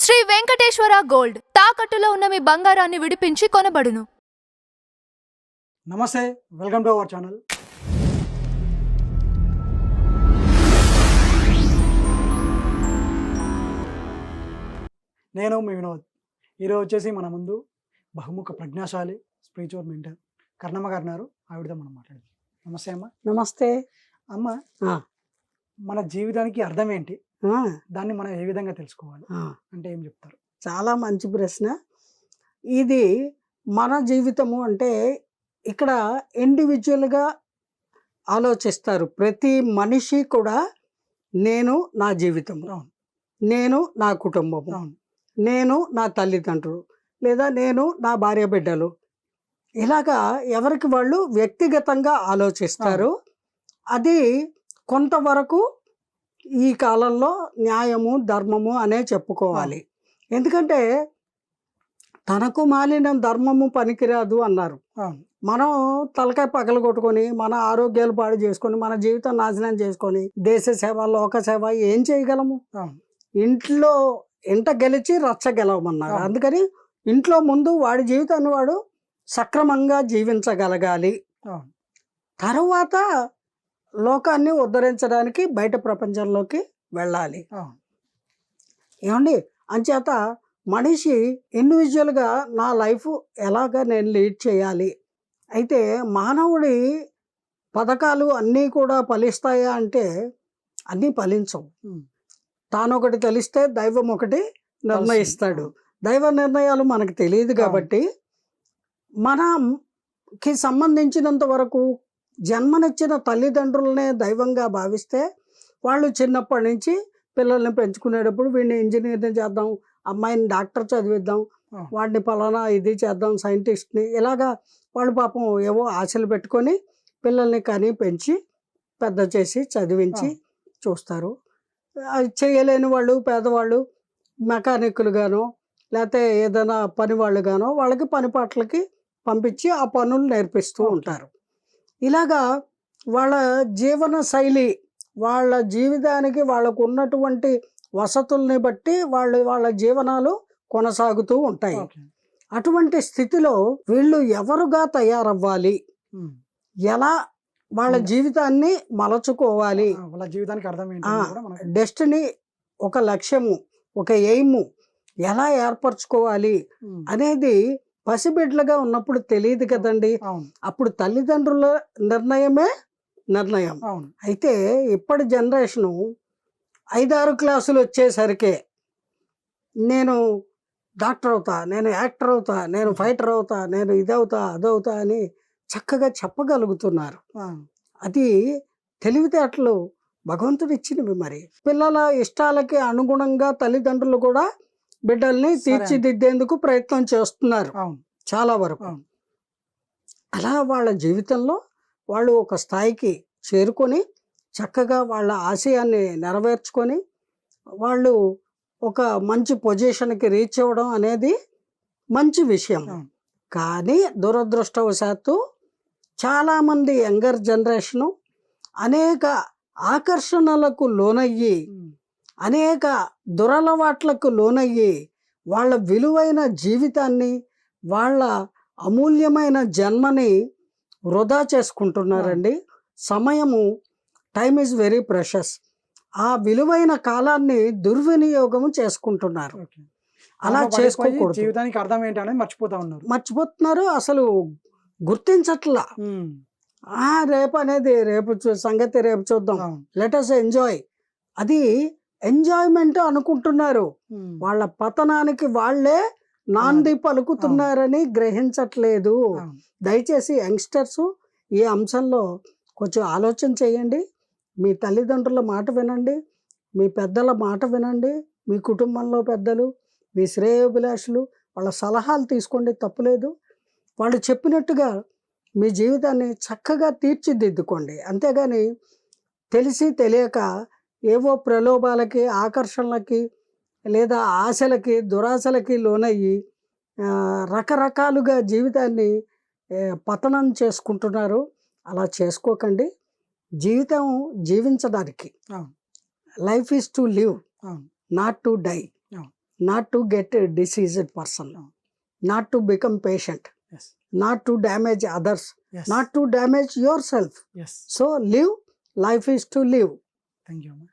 Shri Venkateswara gold తాకట్టులో ఉన్న మీ బంగారాన్ని విడిపించి కొనబడును. నమస్తే, వెల్కమ్ టు అవర్ ఛానల్. నేను మీ వినోద్. ఈరోజు వచ్చేసి మన ముందు బహుముఖ ప్రజ్ఞాశాలి స్పిరిచువల్ మెంటర్ కర్ణమ్మ గారు ఉన్నారు. ఆవిడతో మనం మాట్లాడదాం. నమస్తే అమ్మ. నమస్తే అమ్మ, మన జీవితానికి అర్థం ఏంటి, దాన్ని మనం ఏ విధంగా తెలుసుకోవాలి అంటే ఏం చెప్తారు? చాలా మంచి ప్రశ్న ఇది. మన జీవితము అంటే ఇక్కడ ఇండివిజువల్గా ఆలోచిస్తారు ప్రతి మనిషి కూడా. నేను నా జీవితము, నేను నా కుటుంబము, నేను నా తల్లిదండ్రులు, లేదా నేను నా భార్య బిడ్డలు, ఇలాగా ఎవరికి వాళ్ళు వ్యక్తిగతంగా ఆలోచిస్తారు. అది కొంతవరకు ఈ కాలంలో న్యాయము ధర్మము అనే చెప్పుకోవాలి. ఎందుకంటే తనకు మాలిన ధర్మము పనికిరాదు అన్నారు. మనం తలకాయ పగల కొట్టుకొని మన ఆరోగ్యాలు పాడు చేసుకొని మన జీవితం నాశనం చేసుకొని దేశ సేవ లోక సేవ ఏం చేయగలము? ఇంట గెలిచి రచ్చ గెలవమన్నారు. అందుకని ఇంట్లో ముందు వాడి జీవితాన్ని వాడు సక్రమంగా జీవించగలగాలి. తర్వాత లోకాన్ని ఉద్ధరించడానికి బయట ప్రపంచంలోకి వెళ్ళాలి. ఏమండి, అంచేత మనిషి ఇండివిజువల్గా నా లైఫ్ ఎలాగ నేను లీడ్ చేయాలి. అయితే మానవుడి పథకాలు అన్నీ కూడా ఫలిస్తాయా అంటే అన్నీ ఫలించవు. తానొకటి తెలిస్తే దైవం ఒకటి నిర్ణయిస్తాడు. దైవ నిర్ణయాలు మనకు తెలియదు కాబట్టి మనకి సంబంధించినంత వరకు జన్మనిచ్చిన తల్లిదండ్రులనే దైవంగా భావిస్తే వాళ్ళు చిన్నప్పటి నుంచి పిల్లల్ని పెంచుకునేటప్పుడు వీడిని ఇంజనీర్ని చేద్దాం, అమ్మాయిని డాక్టర్ చదివిద్దాం, వాడిని పలానా ఇది చేద్దాం సైంటిస్ట్ని, ఇలాగా వాళ్ళు పాపం ఏవో ఆశలు పెట్టుకొని పిల్లల్ని కని పెంచి పెద్ద చేసి చదివించి చూస్తారు. చేయలేని వాళ్ళు పేదవాళ్ళు మెకానిక్కులుగానో లేకపోతే ఏదైనా పని వాళ్ళుగానో వాళ్ళకి పని పాటలకి పంపించి ఆ పనులు నేర్పిస్తూ ఉంటారు. ఇలాగా వాళ్ళ జీవన శైలి, వాళ్ళ జీవితానికి వాళ్ళకు ఉన్నటువంటి వసతుల్ని బట్టి వాళ్ళ జీవనాలు కొనసాగుతూ ఉంటాయి. అటువంటి స్థితిలో వీళ్ళు ఎవరుగా తయారవ్వాలి, ఎలా వాళ్ళ జీవితాన్ని మలచుకోవాలి, వాళ్ళ జీవితానికి అర్థం ఏంటి, డెస్టినీ, ఒక లక్ష్యము, ఒక ఎయిమ్ ఎలా ఏర్పరచుకోవాలి అనేది పసిబిడ్డలుగా ఉన్నప్పుడు తెలియదు కదండి. అప్పుడు తల్లిదండ్రుల నిర్ణయమే నిర్ణయం. అయితే ఇప్పటి జనరేషను 5-6 క్లాసులు వచ్చేసరికి నేను డాక్టర్ అవుతా, నేను యాక్టర్ అవుతా, నేను ఫైటర్ అవుతా, నేను ఇదవుతా అదవుతా అని చక్కగా చెప్పగలుగుతున్నారు. అది తెలివితేటలు భగవంతుడు ఇచ్చినవి. మరి పిల్లల ఇష్టాలకి అనుగుణంగా తల్లిదండ్రులు కూడా బిడ్డల్ని తీర్చిదిద్దేందుకు ప్రయత్నం చేస్తున్నారు చాలా వరకు. అలా వాళ్ళ జీవితంలో వాళ్ళు ఒక స్థాయికి చేరుకొని చక్కగా వాళ్ళ ఆశయాన్ని నెరవేర్చుకొని వాళ్ళు ఒక మంచి పొజిషన్కి రీచ్ అవ్వడం అనేది మంచి విషయం. కానీ దురదృష్టవశాత్తు చాలామంది యంగర్ జనరేషను అనేక ఆకర్షణలకు లోనయ్యి అనేక దురలవాట్లకు లోనయ్యి వాళ్ళ విలువైన జీవితాన్ని వాళ్ళ అమూల్యమైన జన్మని వృధా చేసుకుంటున్నారండి. సమయము, టైమ్ ఈజ్ వెరీ ప్రెషస్. ఆ విలువైన కాలాన్ని దుర్వినియోగం చేసుకుంటున్నారు. అలా చేసుకోకూడదు. జీవితానికి అర్థం ఏంటి అనేది మర్చిపోతున్నారు, అసలు గుర్తించట్లా. రేపు అనేది రేపు సంగతి రేపు చూద్దాం, లెట్ us ఎంజాయ్. అది ఎంజాయ్మెంట్ అనుకుంటున్నారు. వాళ్ళ పతనానికి వాళ్ళే నాంది పలుకుతున్నారని గ్రహించట్లేదు. దయచేసి యంగ్స్టర్స్ ఈ అంశంలో కొంచెం ఆలోచన చేయండి. మీ తల్లిదండ్రుల మాట వినండి, మీ పెద్దల మాట వినండి, మీ కుటుంబంలో పెద్దలు, మీ శ్రేయోభిలాషులు వాళ్ళ సలహాలు తీసుకోండి, తప్పులేదు. వాళ్ళు చెప్పినట్టుగా మీ జీవితాన్ని చక్కగా తీర్చిదిద్దుకోండి. అంతేగాని తెలిసి తెలియక ఏవో ప్రలోభాలకి, ఆకర్షణలకి, లేదా ఆశలకి, దురాశలకి లోనయ్యి రకరకాలుగా జీవితాన్ని పతనం చేసుకుంటున్నారు. అలా చేసుకోకండి. జీవితం జీవించడానికి, life is to live not to die. Not to get a diseased person, not to become patient, yes not to damage others, yes not to damage yourself. Yes so live, life is to live. Thank you అమ్మా.